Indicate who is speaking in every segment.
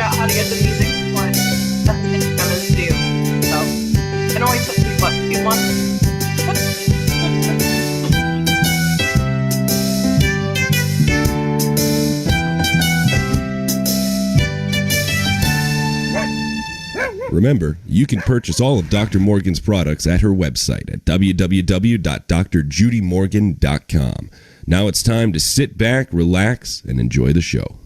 Speaker 1: out how to get the music to play. That's what you gotta do. So, it only took me, what, 2 months?
Speaker 2: Remember, you can purchase all of Dr. Morgan's products at her website at www.drjudymorgan.com. Now it's time to sit back, relax, and enjoy the show.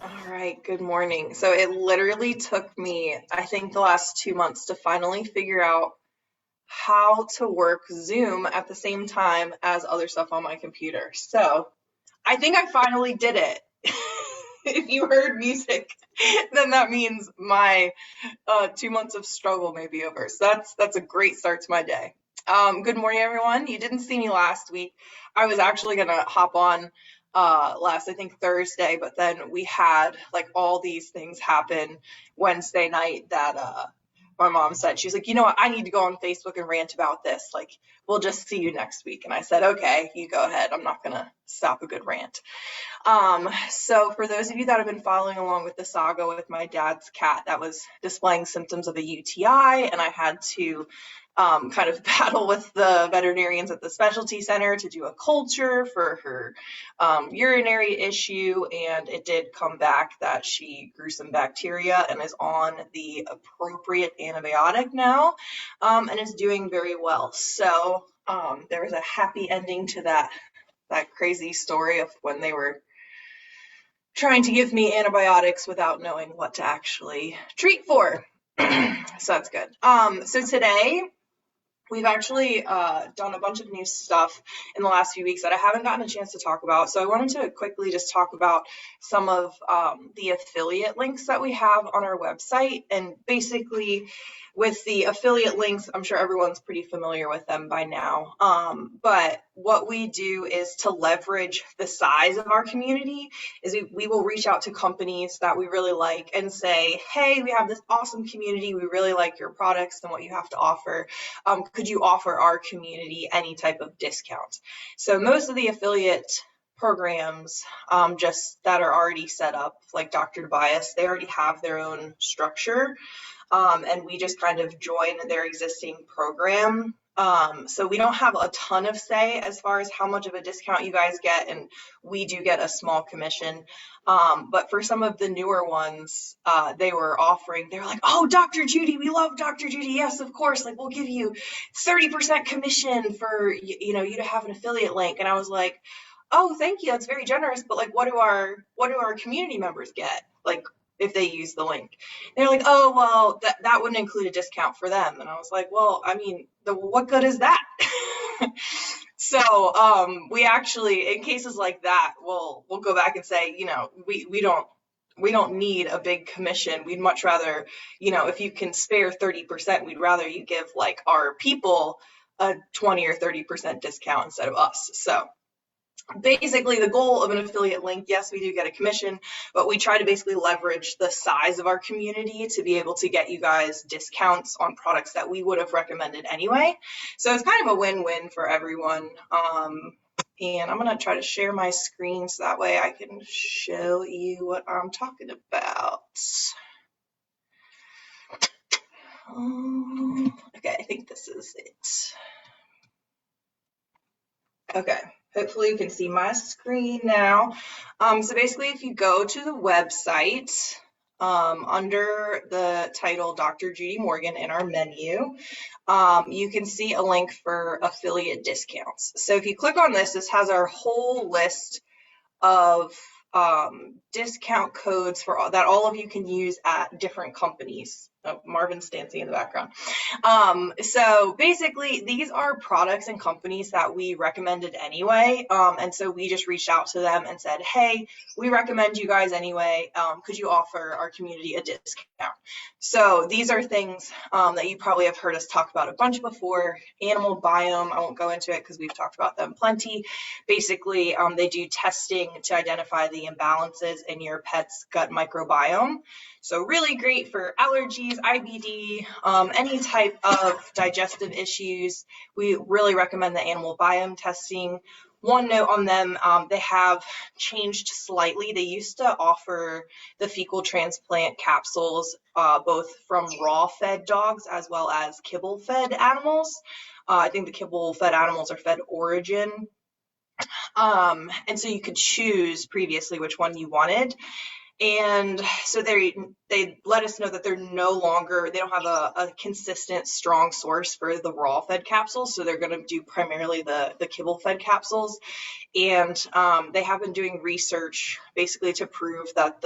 Speaker 1: All right, good morning. So it literally took me, I think, the last 2 months to finally figure out how to work Zoom at the same time as other stuff on my computer. So I think I finally did it. If you heard music, then that means my 2 months of struggle may be over. So that's a great start to my day. Good morning, everyone. You didn't see me last week. I was actually gonna hop on last, I think, Thursday, but then we had like all these things happen Wednesday night that my mom said, she's like, you know what, I need to go on Facebook and rant about this. Like, we'll just see you next week. And I said, okay, you go ahead. I'm not gonna stop a good rant. So for those of you that have been following along with the saga with my dad's cat that was displaying symptoms of a UTI, and I had to kind of battle with the veterinarians at the specialty center to do a culture for her urinary issue, and it did come back that she grew some bacteria and is on the appropriate antibiotic now, and is doing very well. So there was a happy ending to that crazy story of when they were trying to give me antibiotics without knowing what to actually treat for. So that's good. So today we've actually done a bunch of new stuff in the last few weeks that I haven't gotten a chance to talk about. So I wanted to quickly just talk about some of the affiliate links that we have on our website. And basically with the affiliate links, I'm sure everyone's pretty familiar with them by now. But what we do is to leverage the size of our community is we will reach out to companies that we really like and say, hey, we have this awesome community. We really like your products and what you have to offer. Could you offer our community any type of discount? So most of the affiliate programs just that are already set up, like Dr. Tobias, they already have their own structure. And we just kind of join their existing program. So we don't have a ton of say as far as how much of a discount you guys get, and we do get a small commission. But for some of the newer ones, they were like, oh, Dr. Judy, we love Dr. Judy. Yes, of course. Like, we'll give you 30% commission for, you to have an affiliate link. And I was like, oh, thank you. That's very generous. But like, what do our community members get? Like, if they use the link. They're like, oh, well, that wouldn't include a discount for them. And I was like, well, I mean, what good is that? So we actually, in cases like that, we'll go back and say, we don't need a big commission. We'd much rather, if you can spare 30%, we'd rather you give like our people a 20 or 30% discount instead of us. So basically, the goal of an affiliate link, yes, we do get a commission, but we try to basically leverage the size of our community to be able to get you guys discounts on products that we would have recommended anyway. So it's kind of a win-win for everyone. And I'm going to try to share my screen so that way I can show you what I'm talking about. Okay, I think this is it. Okay. Hopefully you can see my screen now. So basically, if you go to the website under the title Dr. Judy Morgan in our menu, you can see a link for affiliate discounts. So if you click on this, this has our whole list of discount codes that all of you can use at different companies. Oh, Marvin's dancing in the background. So basically, these are products and companies that we recommended anyway. And so we just reached out to them and said, hey, we recommend you guys anyway. Could you offer our community a discount? So these are things that you probably have heard us talk about a bunch before. Animal Biome, I won't go into it because we've talked about them plenty. Basically, they do testing to identify the imbalances in your pet's gut microbiome. So really great for allergies disease, IBD, any type of digestive issues, we really recommend the animal biome testing. One note on them, they have changed slightly. They used to offer the fecal transplant capsules both from raw-fed dogs as well as kibble-fed animals. I think the kibble-fed animals are fed Origin. And so you could choose previously which one you wanted. And so they let us know that they don't have a consistent, strong source for the raw fed capsules. So they're going to do primarily the kibble fed capsules. And they have been doing research basically to prove that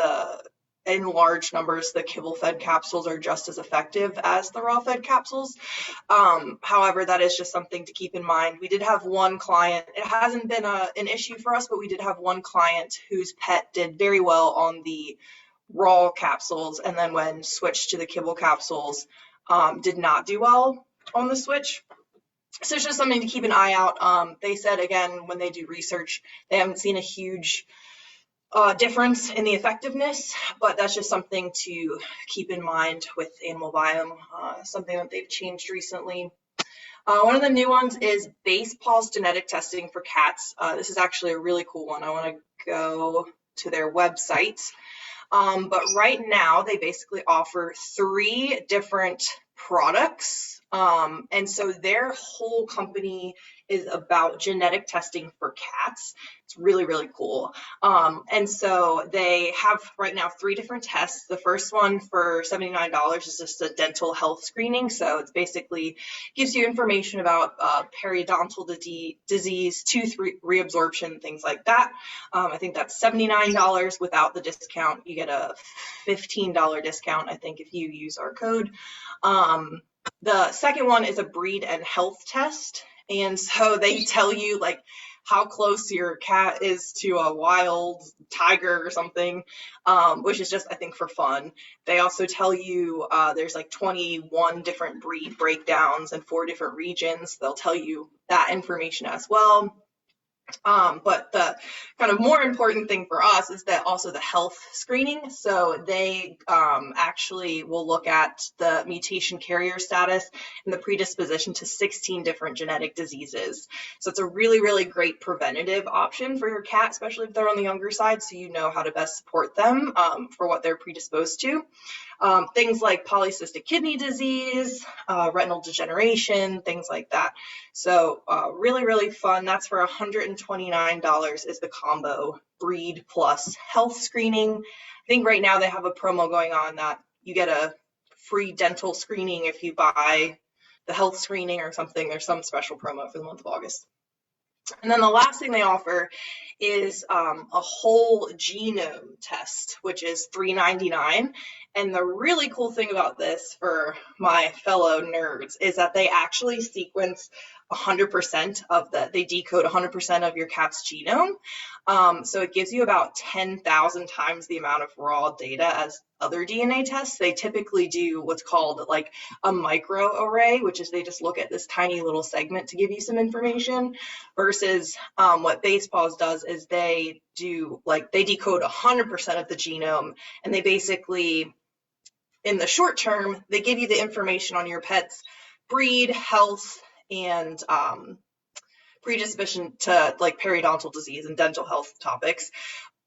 Speaker 1: in large numbers, the kibble fed capsules are just as effective as the raw fed capsules. However, that is just something to keep in mind. We did have one client, it hasn't been an issue for us, but we did have one client whose pet did very well on the raw capsules, and then when switched to the kibble capsules, did not do well on the switch. So it's just something to keep an eye out. They said, again, when they do research, they haven't seen a huge difference in the effectiveness, but that's just something to keep in mind with animal biome, something that they've changed recently. One of the new ones is base pause genetic testing for cats. This is actually a really cool one. I want to go to their website. But right now they basically offer 3 different products. And so their whole company is about genetic testing for cats. It's really, really cool. And so they have right now 3 different tests. The first one for $79 is just a dental health screening. So it's basically gives you information about periodontal disease, tooth reabsorption, things like that. I think that's $79 without the discount. You get a $15 discount, I think, if you use our code. The second one is a breed and health test. And so they tell you like how close your cat is to a wild tiger or something, which is just, I think, for fun. They also tell you there's like 21 different breed breakdowns in 4 different regions. They'll tell you that information as well. But the kind of more important thing for us is that also the health screening. So they actually will look at the mutation carrier status and the predisposition to 16 different genetic diseases. So it's a really, really great preventative option for your cat, especially if they're on the younger side, so you know how to best support them for what they're predisposed to. Things like polycystic kidney disease, retinal degeneration, things like that. So really, really fun. That's for $129 is the combo breed plus health screening. I think right now they have a promo going on that you get a free dental screening if you buy the health screening or something. There's some special promo for the month of August. And then the last thing they offer is a whole genome test, which is $3.99. And the really cool thing about this for my fellow nerds is that they actually sequence 100% of they decode 100% of your cat's genome. So it gives you about 10,000 times the amount of raw data as other DNA tests. They typically do what's called like a microarray, which is they just look at this tiny little segment to give you some information, versus what BasePaws does is they decode 100% of the genome, and they basically, in the short term, they give you the information on your pet's breed, health, and predisposition to like periodontal disease and dental health topics.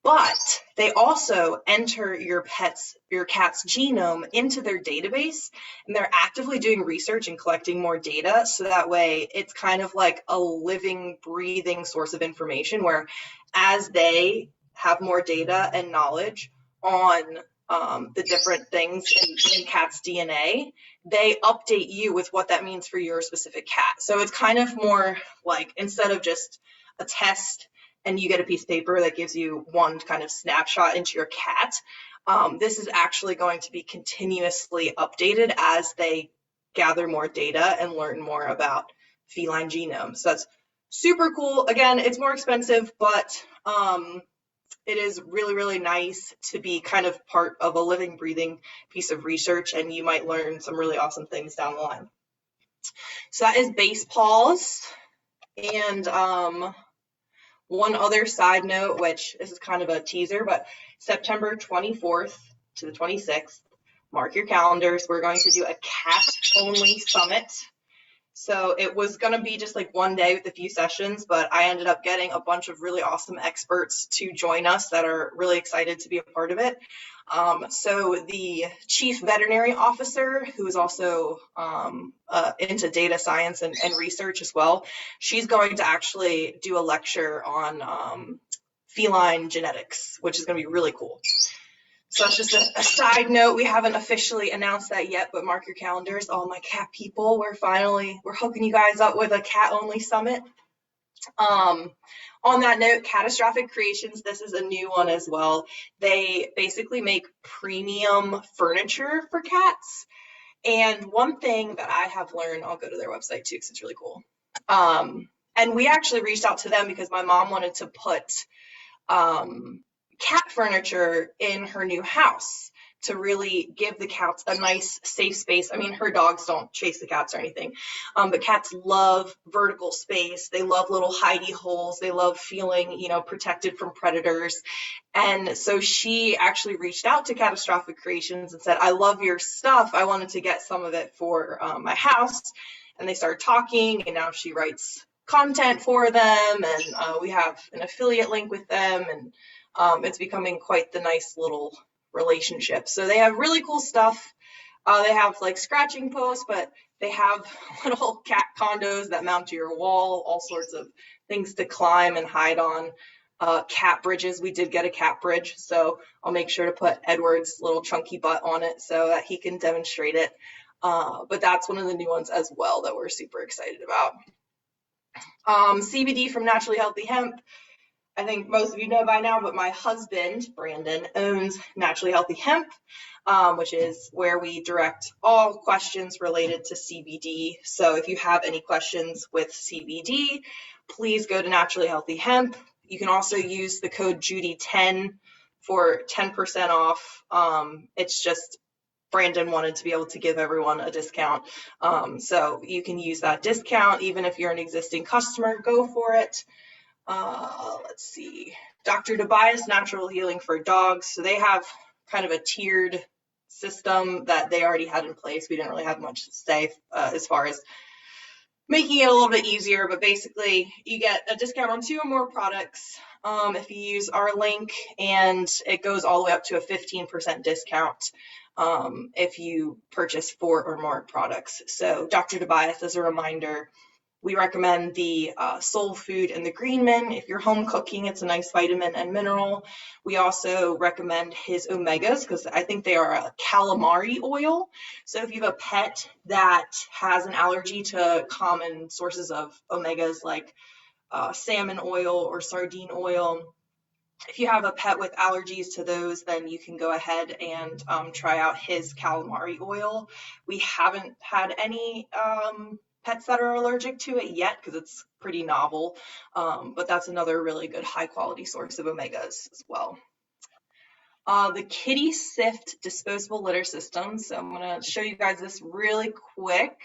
Speaker 1: But they also enter your cat's genome into their database, and they're actively doing research and collecting more data. So that way it's kind of like a living, breathing source of information where as they have more data and knowledge on the different things in cat's DNA, they update you with what that means for your specific cat. So it's kind of more like, instead of just a test and you get a piece of paper that gives you one kind of snapshot into your cat, this is actually going to be continuously updated as they gather more data and learn more about feline genomes. So that's super cool. Again, it's more expensive, but it is really, really nice to be kind of part of a living, breathing piece of research, and you might learn some really awesome things down the line. So that is BasePaws. And one other side note, which this is kind of a teaser, but September 24th to the 26th, mark your calendars. We're going to do a cat-only summit. So it was going to be just like one day with a few sessions, but I ended up getting a bunch of really awesome experts to join us that are really excited to be a part of it. So the chief veterinary officer, who is also into data science and research as well, she's going to actually do a lecture on feline genetics, which is going to be really cool. So that's just a side note. We haven't officially announced that yet, but mark your calendars. All my cat people, we're hooking you guys up with a cat-only summit. On that note, Catastrophic Creations, this is a new one as well. They basically make premium furniture for cats. And one thing that I have learned, I'll go to their website too, because it's really cool. And we actually reached out to them because my mom wanted to put cat furniture in her new house to really give the cats a nice safe space. I mean, her dogs don't chase the cats or anything, but cats love vertical space. They love little hidey holes. They love feeling, protected from predators. And so she actually reached out to Catastrophic Creations and said, I love your stuff. I wanted to get some of it for my house. And they started talking, and now she writes content for them, and we have an affiliate link with them, and it's becoming quite the nice little relationship. So they have really cool stuff. They have like scratching posts, but they have little cat condos that mount to your wall, all sorts of things to climb and hide on. Cat bridges. We did get a cat bridge, so I'll make sure to put Edward's little chunky butt on it so that he can demonstrate it. But that's one of the new ones as well that we're super excited about. CBD from Naturally Healthy Hemp. I think most of you know by now, but my husband, Brandon, owns Naturally Healthy Hemp, which is where we direct all questions related to CBD. So if you have any questions with CBD, please go to Naturally Healthy Hemp. You can also use the code Judy10 for 10% off. It's just Brandon wanted to be able to give everyone a discount. So you can use that discount. Even if you're an existing customer, go for it. Let's see, Dr. Tobias Natural Healing for Dogs. So they have kind of a tiered system that they already had in place. We didn't really have much to say as far as making it a little bit easier, but basically you get a discount on 2 or more products if you use our link, and it goes all the way up to a 15% discount if you purchase 4 or more products. So Dr. Tobias, as a reminder, we recommend the Soul Food and the Green Mint. If you're home cooking, it's a nice vitamin and mineral. We also recommend his omegas because I think they are a calamari oil. So if you have a pet that has an allergy to common sources of omegas like salmon oil or sardine oil, if you have a pet with allergies to those, then you can go ahead and try out his calamari oil. We haven't had any pets that are allergic to it yet because it's pretty novel, but that's another really good high quality source of omegas as well. The Kitty Sift disposable litter system. So I'm going to show you guys this really quick.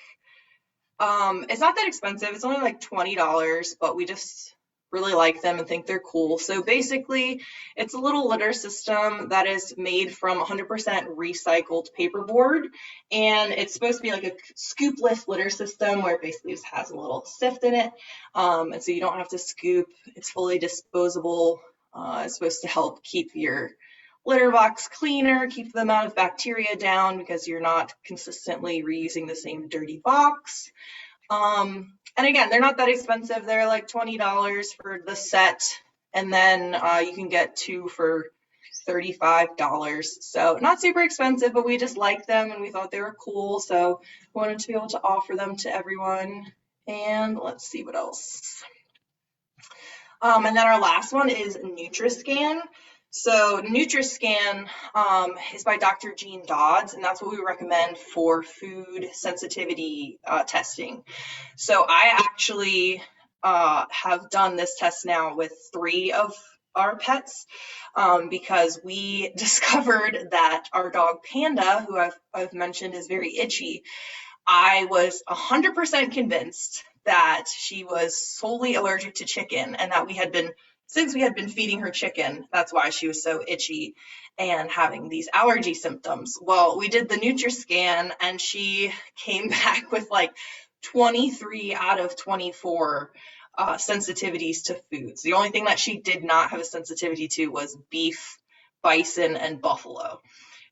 Speaker 1: It's not that expensive. It's only like $20, but we just really like them and think they're cool. So basically, it's a little litter system that is made from 100% recycled paperboard, and it's supposed to be like a scoopless litter system where it basically just has a little sift in it, and so you don't have to scoop. It's fully disposable. It's supposed to help keep your litter box cleaner, keep the amount of bacteria down because you're not consistently reusing the same dirty box. And again, they're not that expensive. They're like $20 for the set, and then you can get 2 for $35. So not super expensive, but we just like them and we thought they were cool. So wanted to be able to offer them to everyone. And let's see what else. And then our last one is Nutrascan. So Nutrascan is by Dr. Jean Dodds, and that's what we recommend for food sensitivity testing. So I actually have done this test now with 3 of our pets because we discovered that our dog Panda, who I've mentioned is very itchy, I was 100% convinced that she was solely allergic to chicken and that we had been since we had been feeding her chicken, that's why she was so itchy and having these allergy symptoms. Well, we did the Nutrascan and she came back with like 23 out of 24 sensitivities to foods. The only thing that she did not have a sensitivity to was beef, bison, and buffalo.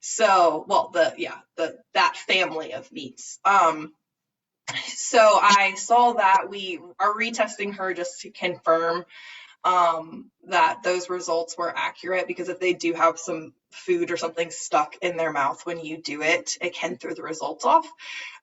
Speaker 1: So, well, that family of meats. So I saw that we are retesting her just to confirm that those results were accurate, because if they do have some food or something stuck in their mouth when you do it, it can throw the results off.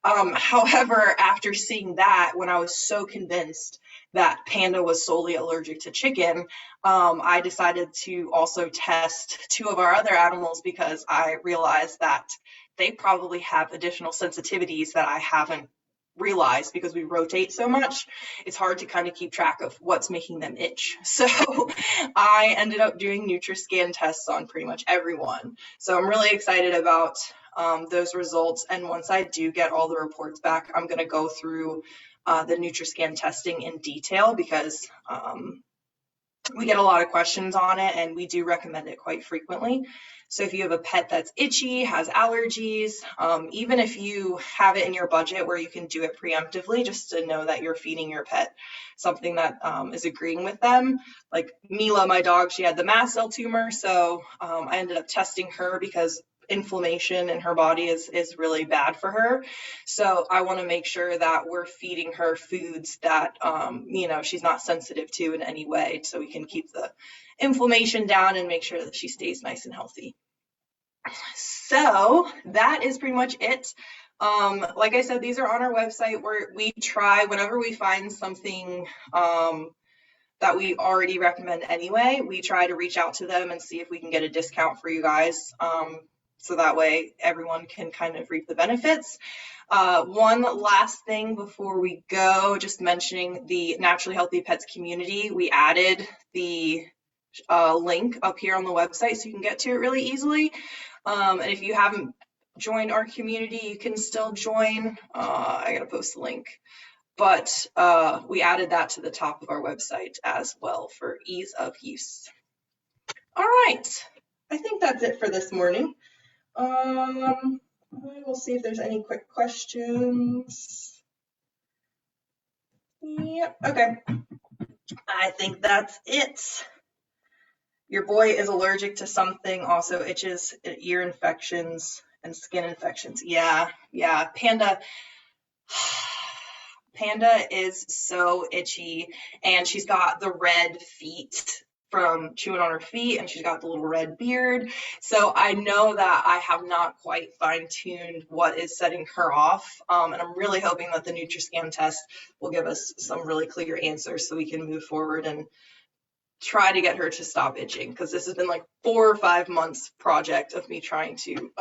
Speaker 1: However, after seeing that, when I was so convinced that Panda was solely allergic to chicken, I decided to also test 2 of our other animals, because I realized that they probably have additional sensitivities that I haven't realized, because we rotate so much. It's hard to kind of keep track of what's making them itch. So I ended up doing Nutrascan tests on pretty much everyone. So I'm really excited about those results. And once I do get all the reports back, I'm going to go through the Nutrascan testing in detail, because we get a lot of questions on it and we do recommend it quite frequently. So if you have a pet that's itchy, has allergies, even if you have it in your budget where you can do it preemptively, just to know that you're feeding your pet something that is agreeing with them. Like Mila, my dog, she had the mast cell tumor, so I ended up testing her because inflammation in her body is really bad for her. So I want to make sure that we're feeding her foods that she's not sensitive to in any way, so we can keep the inflammation down and make sure that she stays nice and healthy. So that is pretty much it. Like I said, these are on our website, where we try, whenever we find something that we already recommend anyway, we try to reach out to them and see if we can get a discount for you guys. So that way everyone can kind of reap the benefits. One last thing before we go, just mentioning the Naturally Healthy Pets community. We added the link up here on the website so you can get to it really easily. And if you haven't joined our community, you can still join. I gotta post the link. But we added that to the top of our website as well for ease of use. All right, I think that's it for this morning. We'll see if there's any quick questions. Yep, okay. I think that's it. Your boy is allergic to something, also itches, ear infections, and skin infections. Yeah, Panda is so itchy, and she's got the red feet from chewing on her feet, and she's got the little red beard. So I know that I have not quite fine-tuned what is setting her off, and I'm really hoping that the Nutrascan test will give us some really clear answers so we can move forward and try to get her to stop itching, because this has been like 4 or 5 months project of me trying to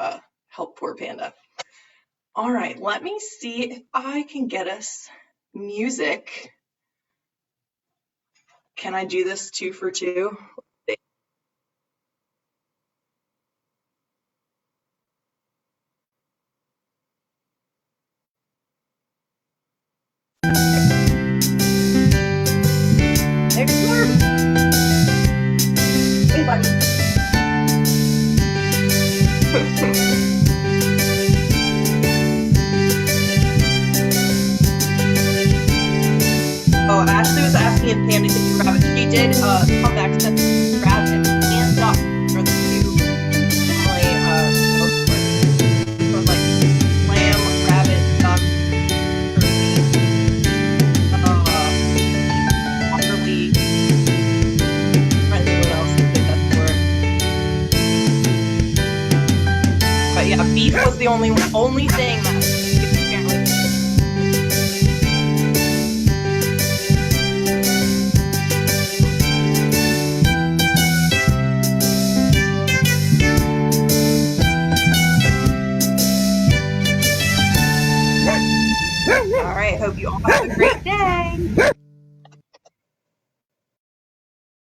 Speaker 1: help poor Panda. All right, let me see if I can get us music. Can I do this 2 for 2? Hey, buddy. Oh, Ashley was asking if Panda could grab it. She did come back to grab it and duck for the 2 family for like lamb, rabbit, duck, turkey, Waterly, trying to think what else we did that for. But yeah, beef was the only thing that